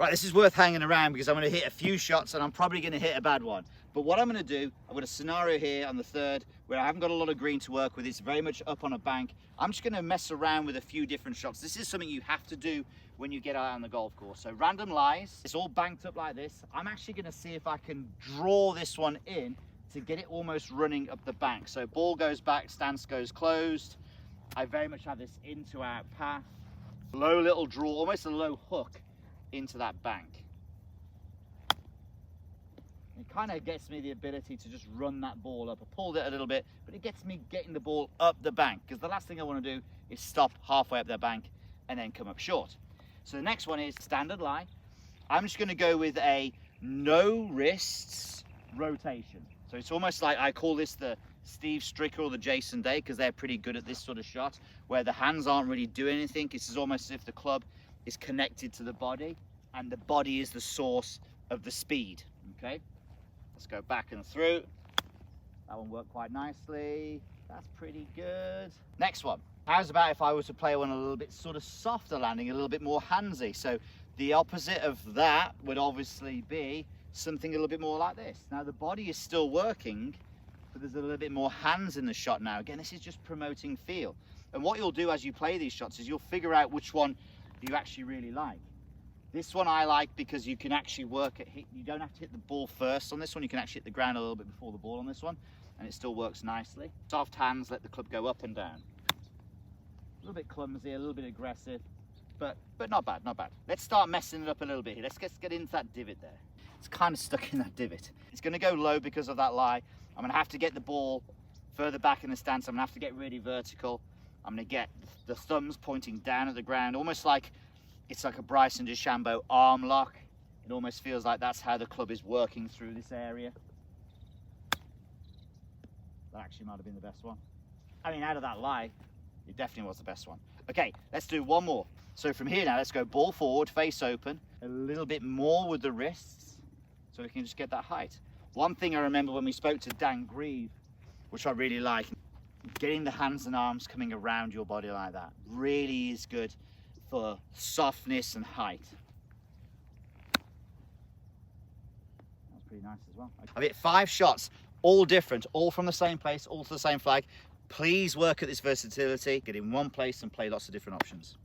Right, this is worth hanging around because I'm going to hit a few shots and I'm probably going to hit a bad one. But what I'm going to do, I've got a scenario here on the third where I haven't got a lot of green to work with. It's very much up on a bank. I'm just going to mess around with a few different shots. This is something you have to do when you get out on the golf course. So random lies, it's all banked up like this. I'm actually going to see if I can draw this one in to get it almost running up the bank. So ball goes back, stance goes closed. I very much have this in to out path. Low little draw, almost a low hook into that bank. It kind of gets me the ability to just run that ball up. I pulled it a little bit, but it gets me getting the ball up the bank, because the last thing I want to do is stop halfway up the bank and then come up short. So the next one is standard lie. I'm just going to go with a no wrists rotation. So it's almost like, I call this the Steve Stricker or the Jason Day, because they're pretty good at this sort of shot where the hands aren't really doing anything. It's almost as if the club is connected to the body and the body is the source of the speed. Okay, let's go back and through. That one worked quite nicely. That's pretty good. Next one. How's about if I were to play one a little bit sort of softer landing, a little bit more handsy? So the opposite of that would obviously be something a little bit more like this. Now the body is still working, but there's a little bit more hands in the shot now. Again, this is just promoting feel. And what you'll do as you play these shots is you'll figure out which one you actually really like. This one I like because you can actually work at hit. You don't have to hit the ball first on this one. You can actually hit the ground a little bit before the ball on this one, and it still works nicely. Soft hands, let the club go up and down. A little bit clumsy, a little bit aggressive, but not bad, not bad. Let's start messing it up a little bit here. Let's get into that divot there. It's kind of stuck in that divot. It's going to go low because of that lie. I'm going to have to get the ball further back in the stance. I'm going to have to get really vertical. I'm going to get the thumbs pointing down at the ground, almost like it's like a Bryson DeChambeau arm lock. It almost feels like that's how the club is working through this area. That actually might have been the best one. I mean, out of that lie, it definitely was the best one. Okay, let's do one more. So from here now, let's go ball forward, face open, a little bit more with the wrists, so we can just get that height. One thing I remember when we spoke to Dan Grieve, which I really like, getting the hands and arms coming around your body like that really is good for softness and height. That's pretty nice as well. I've hit 5 shots, all different, all from the same place, all to the same flag. Please work at this versatility, get in one place and play lots of different options.